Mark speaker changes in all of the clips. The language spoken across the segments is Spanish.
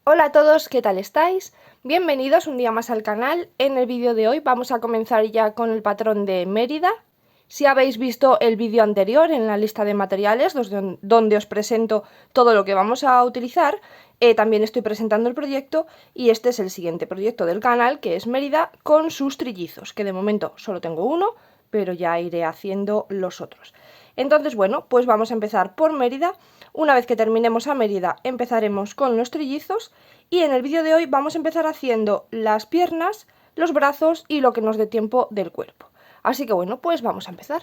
Speaker 1: Hola a todos, ¿qué tal estáis? Bienvenidos un día más al canal. En el vídeo de hoy vamos a comenzar ya con el patrón de Mérida. Si habéis visto el vídeo anterior en la lista de materiales, donde os presento todo lo que vamos a utilizar, también estoy presentando el proyecto y este es el siguiente proyecto del canal, que es Mérida con sus trillizos, que de momento solo tengo uno, pero ya iré haciendo los otros. Entonces, bueno, pues vamos a empezar por Mérida. Una vez que terminemos a Mérida, empezaremos con los trillizos y en el vídeo de hoy vamos a empezar haciendo las piernas, los brazos y lo que nos dé tiempo del cuerpo. Así que bueno, pues vamos a empezar.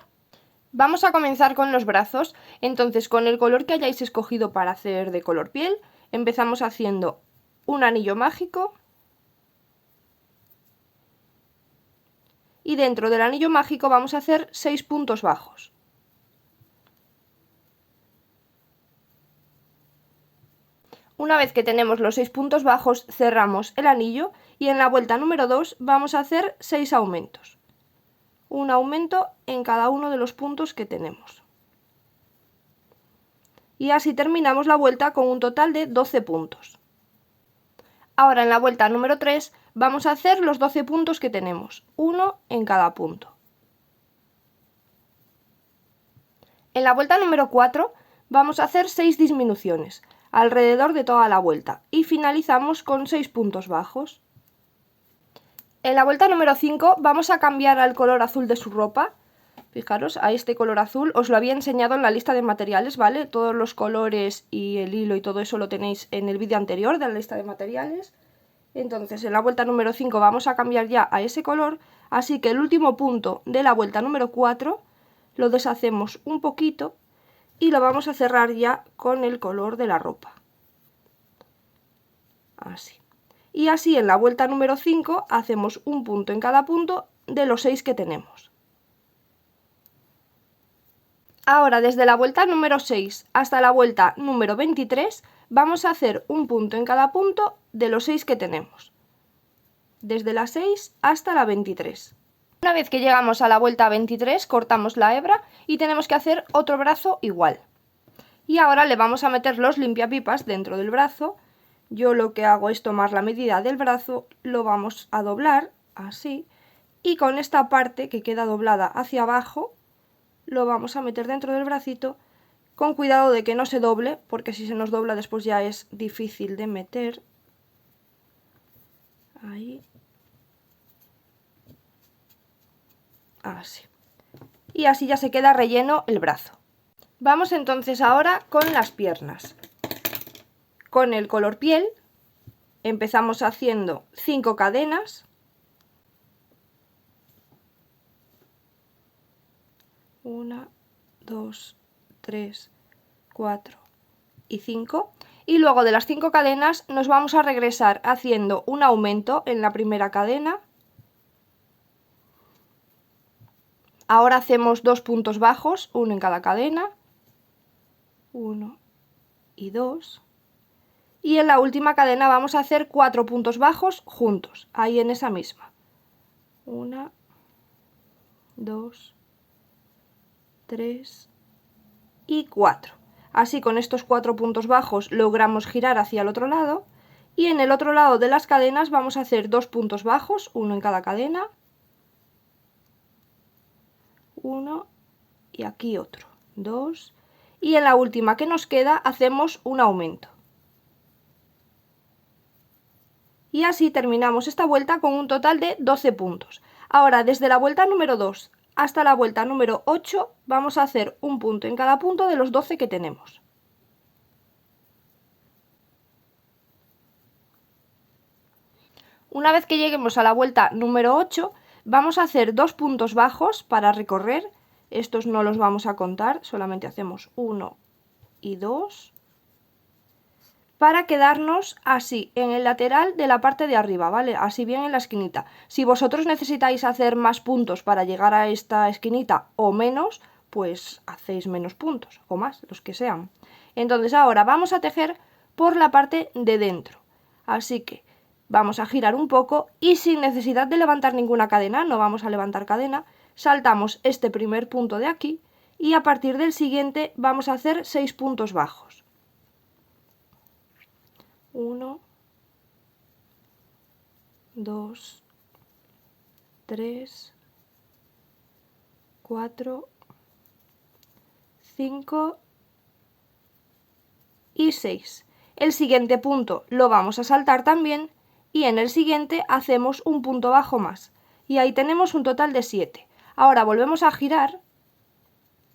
Speaker 1: Vamos a comenzar con los brazos. Entonces, con el color que hayáis escogido para hacer de color piel, empezamos haciendo un anillo mágico y dentro del anillo mágico vamos a hacer 6 puntos bajos. Una vez que tenemos los 6 puntos bajos, cerramos el anillo y en la vuelta número 2 vamos a hacer 6 aumentos. Un aumento en cada uno de los puntos que tenemos. Y así terminamos la vuelta con un total de 12 puntos. Ahora en la vuelta número 3 vamos a hacer los 12 puntos que tenemos, uno en cada punto. En la vuelta número 4 vamos a hacer 6 disminuciones alrededor de toda la vuelta y finalizamos con 6 puntos bajos. En la vuelta número 5 vamos a cambiar al color azul de su ropa. Fijaros, a este color azul os lo había enseñado en la lista de materiales, ¿vale? Todos los colores y el hilo y todo eso lo tenéis en el vídeo anterior de la lista de materiales. Entonces en la vuelta número 5 vamos a cambiar ya a ese color, así que el último punto de la vuelta número 4 lo deshacemos un poquito y lo vamos a cerrar ya con el color de la ropa. Así. Y así en la vuelta número 5 hacemos un punto en cada punto de los 6 que tenemos. Ahora desde la vuelta número 6 hasta la vuelta número 23 vamos a hacer un punto en cada punto de los 6 que tenemos. Desde la 6 hasta la 23. Una vez que llegamos a la vuelta 23 cortamos la hebra y tenemos que hacer otro brazo igual. Y ahora le vamos a meter los limpiapipas dentro del brazo. Yo lo que hago es tomar la medida del brazo, lo vamos a doblar así y con esta parte que queda doblada hacia abajo lo vamos a meter dentro del bracito con cuidado de que no se doble, porque si se nos dobla después ya es difícil de meter. Ahí. Así. Y así ya se queda relleno el brazo. Vamos entonces ahora con las piernas. Con el color piel empezamos haciendo 5 cadenas. 1, 2, 3, 4 y 5. Y luego de las 5 cadenas nos vamos a regresar haciendo un aumento en la primera cadena. Ahora hacemos 2 puntos bajos, uno en cada cadena. 1 y 2. Y en la última cadena vamos a hacer 4 puntos bajos juntos, ahí en esa misma. 1, 2, 3 y 4. Así con estos 4 puntos bajos logramos girar hacia el otro lado. Y en el otro lado de las cadenas vamos a hacer 2 puntos bajos, uno en cada cadena. 1 y aquí otro. 2. Y en la última que nos queda hacemos un aumento. Y así terminamos esta vuelta con un total de 12 puntos. Ahora desde la vuelta número 2 hasta la vuelta número 8 vamos a hacer un punto en cada punto de los 12 que tenemos. Una vez que lleguemos a la vuelta número 8 vamos a hacer 2 puntos bajos para recorrer. Estos no los vamos a contar, solamente hacemos 1 y 2. Para quedarnos así, en el lateral de la parte de arriba, ¿vale? Así bien en la esquinita. Si vosotros necesitáis hacer más puntos para llegar a esta esquinita o menos, pues hacéis menos puntos, o más, los que sean. Entonces ahora vamos a tejer por la parte de dentro. Así que vamos a girar un poco y sin necesidad de levantar ninguna cadena, no vamos a levantar cadena, saltamos este primer punto de aquí y a partir del siguiente vamos a hacer 6 puntos bajos. 1, 2, 3, 4, 5 y 6. El siguiente punto lo vamos a saltar también y en el siguiente hacemos un punto bajo más. Y ahí tenemos un total de 7. Ahora volvemos a girar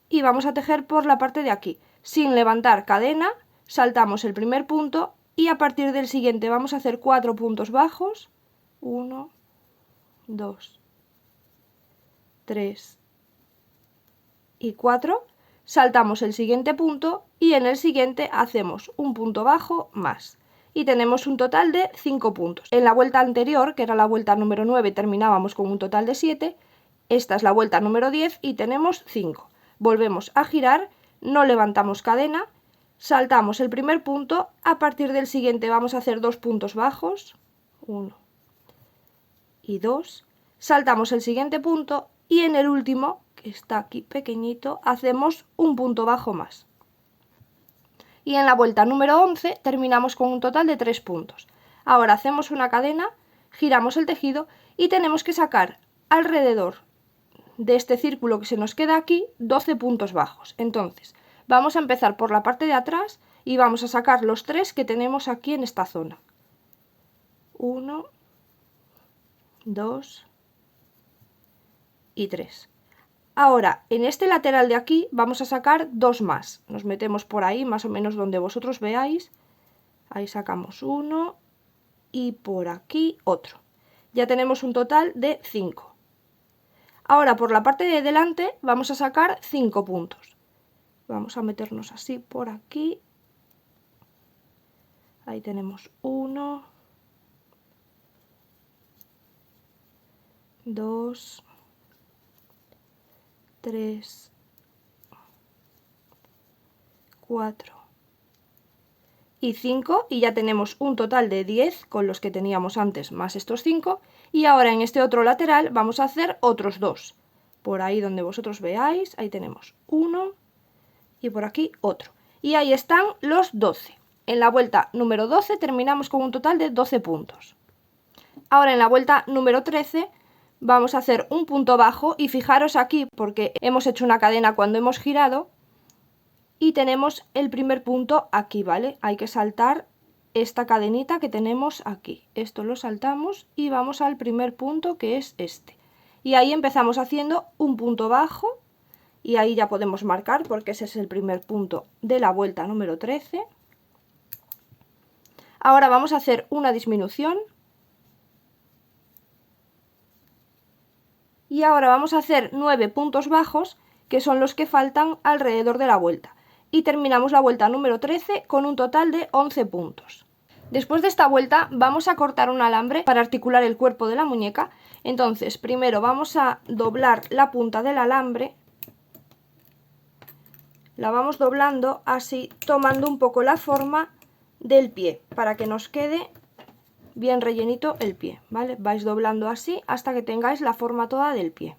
Speaker 1: y vamos a tejer por la parte de aquí. Sin levantar cadena, saltamos el primer punto y a partir del siguiente vamos a hacer 4 puntos bajos. 1, 2, 3 y 4. Saltamos el siguiente punto y en el siguiente hacemos un punto bajo más. Y tenemos un total de 5 puntos. En la vuelta anterior, que era la vuelta número 9, terminábamos con un total de 7. Esta es la vuelta número 10 y tenemos 5. Volvemos a girar, no levantamos cadena, saltamos el primer punto, a partir del siguiente vamos a hacer 2 puntos bajos, 1 y 2, saltamos el siguiente punto y en el último, que está aquí pequeñito, hacemos un punto bajo más. Y en la vuelta número 11 terminamos con un total de 3 puntos. Ahora hacemos una cadena, giramos el tejido y tenemos que sacar alrededor de este círculo que se nos queda aquí 12 puntos bajos. Entonces vamos a empezar por la parte de atrás y vamos a sacar los 3 que tenemos aquí en esta zona. 1, 2 y 3. Ahora, en este lateral de aquí vamos a sacar 2 más. Nos metemos por ahí, más o menos donde vosotros veáis. Ahí sacamos 1 y por aquí otro. Ya tenemos un total de 5. Ahora, por la parte de delante vamos a sacar 5 puntos. Vamos a meternos así por aquí. Ahí tenemos 1, 2, 3, 4 y 5 y ya tenemos un total de 10 con los que teníamos antes más estos 5 y ahora en este otro lateral vamos a hacer otros 2. Por ahí donde vosotros veáis, ahí tenemos 1 y por aquí otro. Y ahí están los 12. En la vuelta número 12 terminamos con un total de 12 puntos. Ahora en la vuelta número 13 vamos a hacer un punto bajo y fijaros aquí porque hemos hecho una cadena cuando hemos girado y tenemos el primer punto aquí, ¿vale? Hay que saltar esta cadenita que tenemos aquí. Esto lo saltamos y vamos al primer punto que es este. Y ahí empezamos haciendo un punto bajo y ahí ya podemos marcar porque ese es el primer punto de la vuelta número 13. Ahora vamos a hacer una disminución. Y ahora vamos a hacer 9 puntos bajos, que son los que faltan alrededor de la vuelta. Y terminamos la vuelta número 13 con un total de 11 puntos. Después de esta vuelta vamos a cortar un alambre para articular el cuerpo de la muñeca. Entonces, primero vamos a doblar la punta del alambre. La vamos doblando así, tomando un poco la forma del pie, para que nos quede bien rellenito el pie, ¿vale? Vais doblando así hasta que tengáis la forma toda del pie.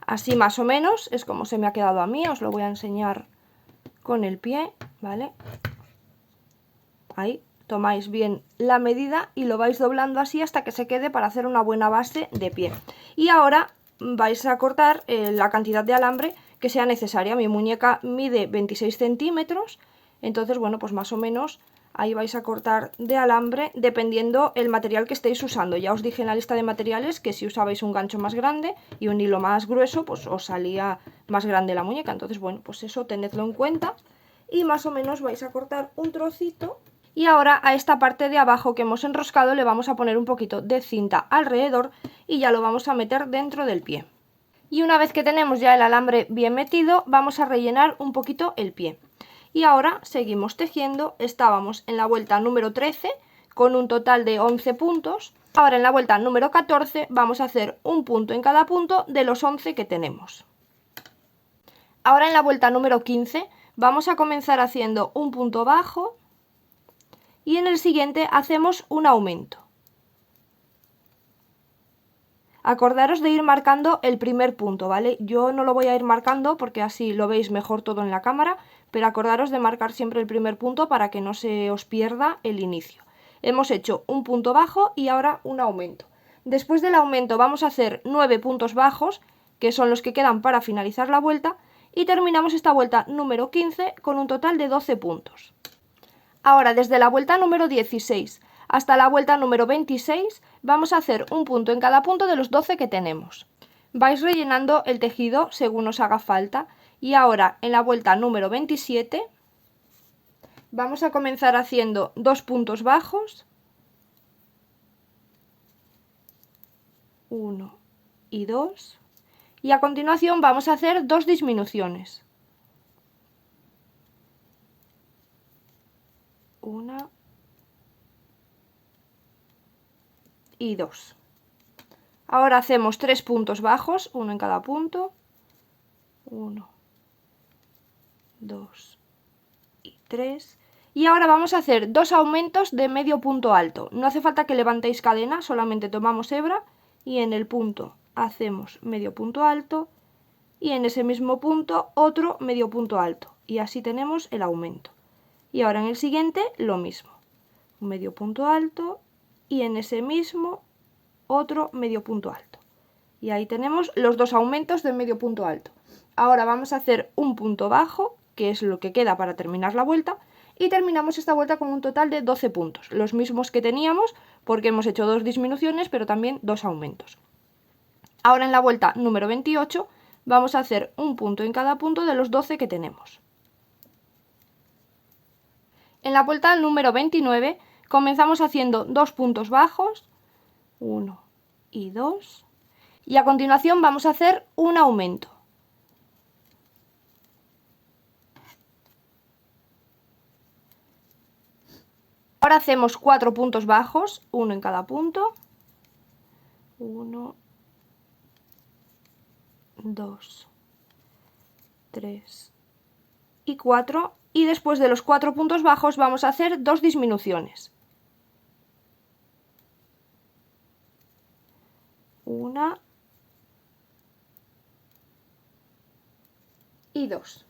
Speaker 1: Así más o menos es como se me ha quedado a mí, os lo voy a enseñar con el pie, ¿vale? Ahí tomáis bien la medida y lo vais doblando así hasta que se quede para hacer una buena base de pie. Y ahora vais a cortar la cantidad de alambre que sea necesaria. Mi muñeca mide 26 centímetros, entonces bueno, pues más o menos ahí vais a cortar de alambre dependiendo el material que estéis usando. Ya os dije en la lista de materiales que si usabais un gancho más grande y un hilo más grueso, pues os salía más grande la muñeca. Entonces, bueno, pues eso tenedlo en cuenta. Y más o menos vais a cortar un trocito. Y ahora a esta parte de abajo que hemos enroscado le vamos a poner un poquito de cinta alrededor y ya lo vamos a meter dentro del pie. Y una vez que tenemos ya el alambre bien metido, vamos a rellenar un poquito el pie. Y ahora seguimos tejiendo. Estábamos en la vuelta número 13 con un total de 11 puntos. Ahora en la vuelta número 14 vamos a hacer un punto en cada punto de los 11 que tenemos. Ahora en la vuelta número 15 vamos a comenzar haciendo un punto bajo y en el siguiente hacemos un aumento. Acordaros de ir marcando el primer punto, ¿vale? Yo no lo voy a ir marcando porque así lo veis mejor todo en la cámara, pero acordaros de marcar siempre el primer punto para que no se os pierda el inicio. Hemos hecho un punto bajo y ahora un aumento. Después del aumento vamos a hacer 9 puntos bajos, que son los que quedan para finalizar la vuelta, y terminamos esta vuelta número 15 con un total de 12 puntos. Ahora, desde la vuelta número 16 hasta la vuelta número 26, vamos a hacer un punto en cada punto de los 12 que tenemos. Vais rellenando el tejido según os haga falta. Y ahora, en la vuelta número 27, vamos a comenzar haciendo 2 puntos bajos, 1 y 2, y a continuación vamos a hacer 2 disminuciones, 1 y 2. Ahora hacemos 3 puntos bajos, uno en cada punto, 1, 2 y 3. Y ahora vamos a hacer 2 aumentos de medio punto alto. No hace falta que levantéis cadena, solamente tomamos hebra y en el punto hacemos medio punto alto y en ese mismo punto otro medio punto alto. Y así tenemos el aumento. Y ahora en el siguiente lo mismo. Un medio punto alto y en ese mismo otro medio punto alto. Y ahí tenemos los 2 aumentos de medio punto alto. Ahora vamos a hacer un punto bajo, que es lo que queda para terminar la vuelta, y terminamos esta vuelta con un total de 12 puntos, los mismos que teníamos porque hemos hecho 2 disminuciones pero también 2 aumentos. Ahora en la vuelta número 28 vamos a hacer un punto en cada punto de los 12 que tenemos. En la vuelta número 29 comenzamos haciendo 2 puntos bajos, 1 y 2, y a continuación vamos a hacer un aumento. Ahora hacemos 4 puntos bajos, uno en cada punto, 1, 2, 3 y 4, y después de los 4 puntos bajos vamos a hacer 2 disminuciones. Una y 2.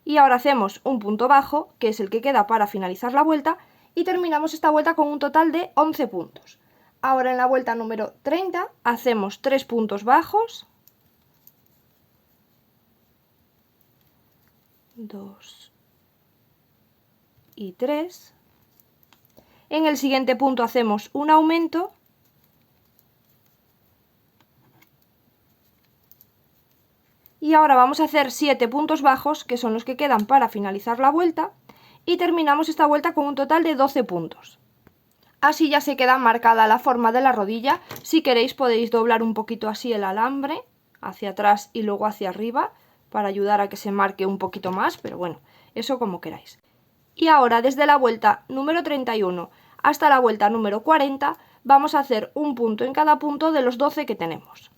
Speaker 1: Y ahora hacemos un punto bajo, que es el que queda para finalizar la vuelta, y terminamos esta vuelta con un total de 11 puntos. Ahora en la vuelta número 30 hacemos 3 puntos bajos, 2 y 3. En el siguiente punto hacemos un aumento, y ahora vamos a hacer 7 puntos bajos, que son los que quedan para finalizar la vuelta, y terminamos esta vuelta con un total de 12 puntos. Así ya se queda marcada la forma de la rodilla. Si queréis podéis doblar un poquito así el alambre, hacia atrás y luego hacia arriba, para ayudar a que se marque un poquito más, pero bueno, eso como queráis. Y ahora desde la vuelta número 31 hasta la vuelta número 40 vamos a hacer un punto en cada punto de los 12 que tenemos.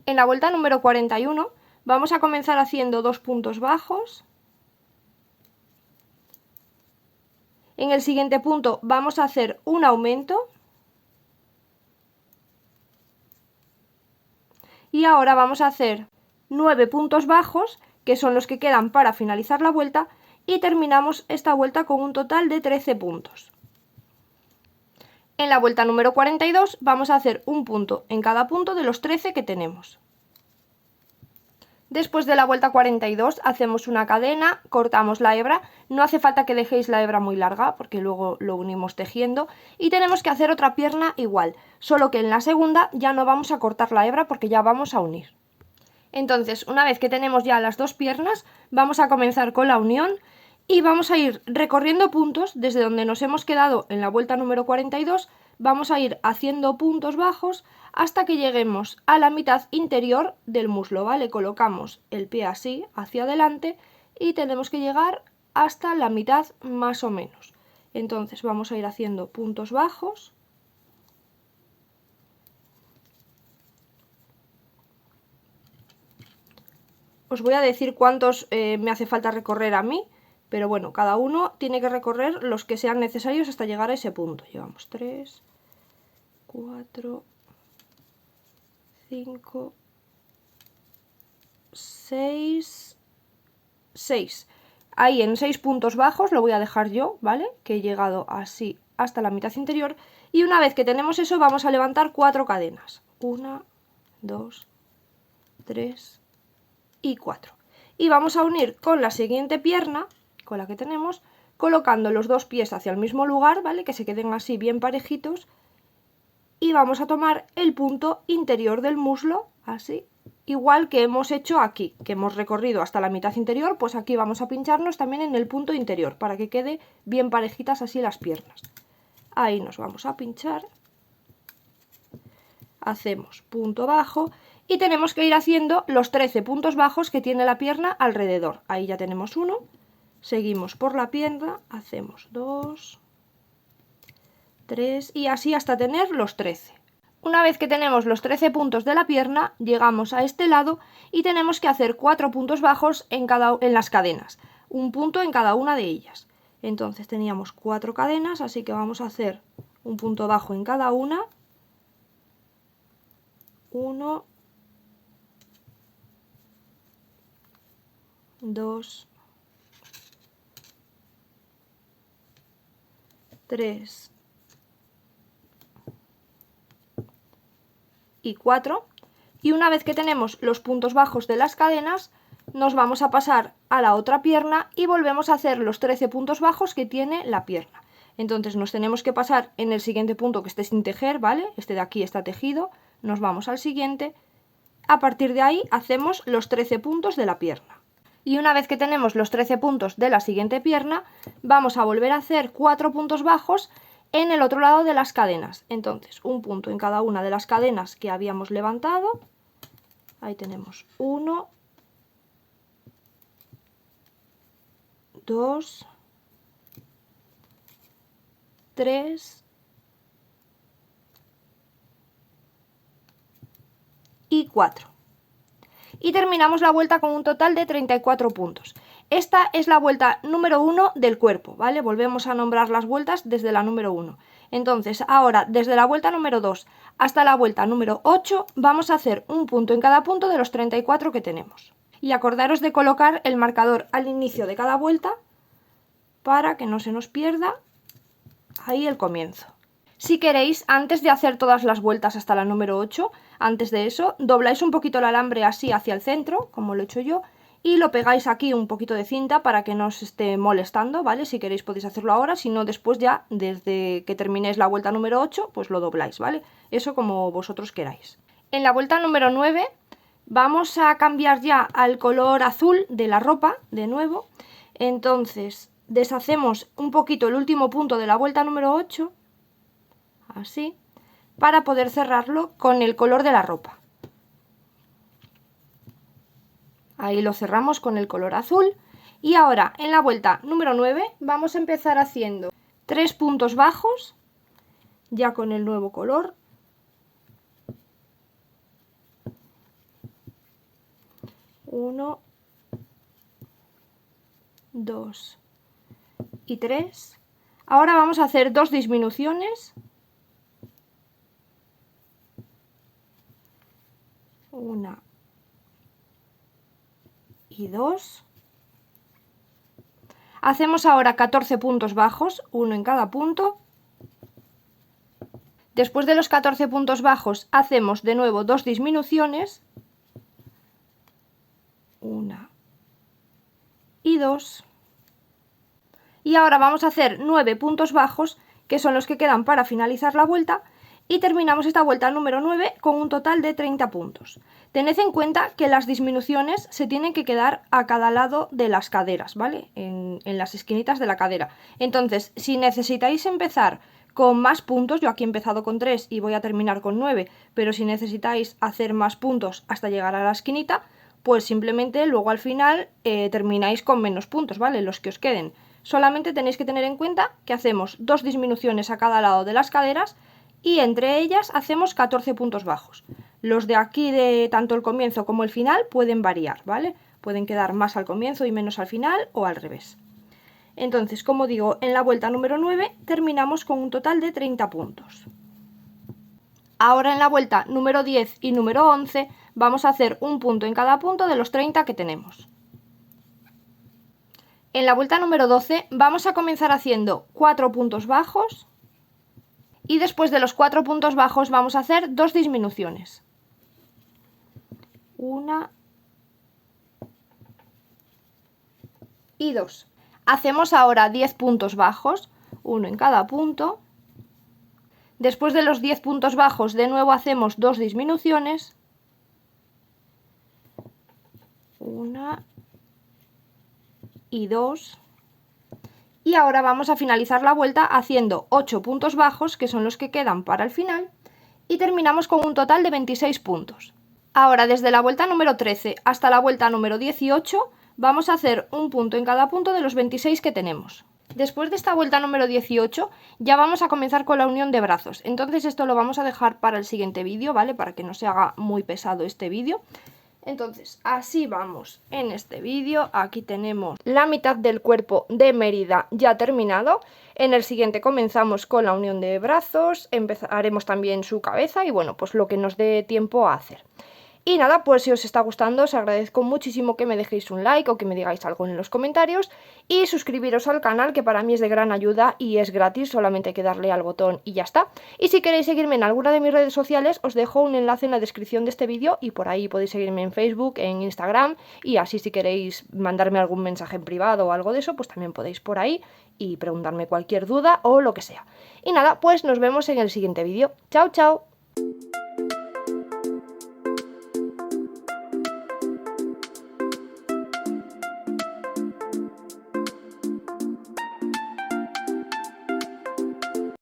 Speaker 1: En la vuelta número 41 vamos a comenzar haciendo 2 puntos bajos. En el siguiente punto vamos a hacer un aumento. Y ahora vamos a hacer 9 puntos bajos, que son los que quedan para finalizar la vuelta, y terminamos esta vuelta con un total de 13 puntos. En la vuelta número 42 vamos a hacer un punto en cada punto de los 13 que tenemos. Después de la vuelta 42 hacemos una cadena, cortamos la hebra, no hace falta que dejéis la hebra muy larga porque luego lo unimos tejiendo, y tenemos que hacer otra pierna igual, solo que en la segunda ya no vamos a cortar la hebra porque ya vamos a unir. Entonces, una vez que tenemos ya las 2 piernas, vamos a comenzar con la unión y vamos a ir recorriendo puntos desde donde nos hemos quedado en la vuelta número 42, vamos a ir haciendo puntos bajos hasta que lleguemos a la mitad interior del muslo, ¿vale? Colocamos el pie así hacia adelante y tenemos que llegar hasta la mitad más o menos. Entonces vamos a ir haciendo puntos bajos. Os voy a decir cuántos me hace falta recorrer a mí, pero bueno, cada uno tiene que recorrer los que sean necesarios hasta llegar a ese punto. Llevamos 3, 4, 5, 6. ahí en 6 puntos bajos, lo voy a dejar yo, ¿vale? Que he llegado así hasta la mitad interior. Y una vez que tenemos eso, vamos a levantar 4 cadenas. 1, 2, 3 y 4. Y vamos a unir con la siguiente pierna, con la que tenemos, colocando los dos pies hacia el mismo lugar, ¿vale? Que se queden así bien parejitos. Y vamos a tomar el punto interior del muslo, así, igual que hemos hecho aquí, que hemos recorrido hasta la mitad interior, pues aquí vamos a pincharnos también en el punto interior, para que quede bien parejitas así las piernas. Ahí nos vamos a pinchar, hacemos punto bajo y tenemos que ir haciendo los 13 puntos bajos que tiene la pierna alrededor. Ahí ya tenemos uno, seguimos por la pierna, hacemos 2, 3 y así hasta tener los 13. Una vez que tenemos los 13 puntos de la pierna, llegamos a este lado y tenemos que hacer 4 puntos bajos en las cadenas, un punto en cada una de ellas. Entonces teníamos 4 cadenas, así que vamos a hacer un punto bajo en cada una. 1, 2, 3 y 4. Y una vez que tenemos los puntos bajos de las cadenas, nos vamos a pasar a la otra pierna y volvemos a hacer los 13 puntos bajos que tiene la pierna. Entonces nos tenemos que pasar en el siguiente punto que esté sin tejer, ¿vale? Este de aquí está tejido, nos vamos al siguiente. A partir de ahí hacemos los 13 puntos de la pierna. Y una vez que tenemos los 13 puntos de la siguiente pierna, vamos a volver a hacer 4 puntos bajos en el otro lado de las cadenas. Entonces, un punto en cada una de las cadenas que habíamos levantado. Ahí tenemos 1, 2, 3 y 4. Y terminamos la vuelta con un total de 34 puntos. Esta es la vuelta número 1 del cuerpo, ¿vale? Volvemos a nombrar las vueltas desde la número 1. Entonces, ahora, desde la vuelta número 2 hasta la vuelta número 8, vamos a hacer un punto en cada punto de los 34 que tenemos. Y acordaros de colocar el marcador al inicio de cada vuelta para que no se nos pierda ahí el comienzo. Si queréis, antes de hacer todas las vueltas hasta la número 8, antes de eso, dobláis un poquito el alambre así hacia el centro, como lo he hecho yo, y lo pegáis aquí un poquito de cinta para que no os esté molestando, ¿vale? Si queréis podéis hacerlo ahora, si no después ya, desde que terminéis la vuelta número 8, pues lo dobláis, ¿vale? Eso como vosotros queráis. En la vuelta número 9 vamos a cambiar ya al color azul de la ropa, de nuevo. Entonces, deshacemos un poquito el último punto de la vuelta número 8, así, para poder cerrarlo con el color de la ropa. Ahí lo cerramos con el color azul. Y ahora, en la vuelta número 9, vamos a empezar haciendo 3 puntos bajos, ya con el nuevo color. 1, 2 y 3. Ahora vamos a hacer 2 disminuciones. 1 y 2. Hacemos ahora 14 puntos bajos, uno en cada punto. Después de los 14 puntos bajos hacemos de nuevo 2 disminuciones. 1 y 2. Y ahora vamos a hacer 9 puntos bajos, que son los que quedan para finalizar la vuelta. Y terminamos esta vuelta número 9 con un total de 30 puntos. Tened en cuenta que las disminuciones se tienen que quedar a cada lado de las caderas, ¿vale? En las esquinitas de la cadera. Entonces, si necesitáis empezar con más puntos, yo aquí he empezado con 3 y voy a terminar con 9, pero si necesitáis hacer más puntos hasta llegar a la esquinita, pues simplemente luego al final termináis con menos puntos, ¿vale? Los que os queden. Solamente tenéis que tener en cuenta que hacemos 2 disminuciones a cada lado de las caderas y entre ellas hacemos 14 puntos bajos. Los de aquí de tanto el comienzo como el final pueden variar, ¿vale? Pueden quedar más al comienzo y menos al final o al revés. Entonces, como digo, en la vuelta número 9 terminamos con un total de 30 puntos. Ahora en la vuelta número 10 y número 11 vamos a hacer un punto en cada punto de los 30 que tenemos. En la vuelta número 12 vamos a comenzar haciendo 4 puntos bajos y después de los 4 puntos bajos vamos a hacer 2 disminuciones. 1 y 2. Hacemos ahora 10 puntos bajos, uno en cada punto. Después de los 10 puntos bajos de nuevo hacemos 2 disminuciones. 1 y 2. Y ahora vamos a finalizar la vuelta haciendo 8 puntos bajos, que son los que quedan para el final, y terminamos con un total de 26 puntos. Ahora, desde la vuelta número 13 hasta la vuelta número 18, vamos a hacer un punto en cada punto de los 26 que tenemos. Después de esta vuelta número 18, ya vamos a comenzar con la unión de brazos. Entonces esto lo vamos a dejar para el siguiente vídeo, ¿vale? Para que no se haga muy pesado este vídeo. Entonces, así vamos en este vídeo. Aquí tenemos la mitad del cuerpo de Mérida ya terminado. En el siguiente comenzamos con la unión de brazos, haremos también su cabeza y bueno, pues lo que nos dé tiempo a hacer. Y nada, pues si os está gustando os agradezco muchísimo que me dejéis un like o que me digáis algo en los comentarios y suscribiros al canal, que para mí es de gran ayuda y es gratis, solamente hay que darle al botón y ya está. Y si queréis seguirme en alguna de mis redes sociales os dejo un enlace en la descripción de este vídeo y por ahí podéis seguirme en Facebook, en Instagram y así si queréis mandarme algún mensaje en privado o algo de eso, pues también podéis por ahí y preguntarme cualquier duda o lo que sea. Y nada, pues nos vemos en el siguiente vídeo. ¡Chao, chao!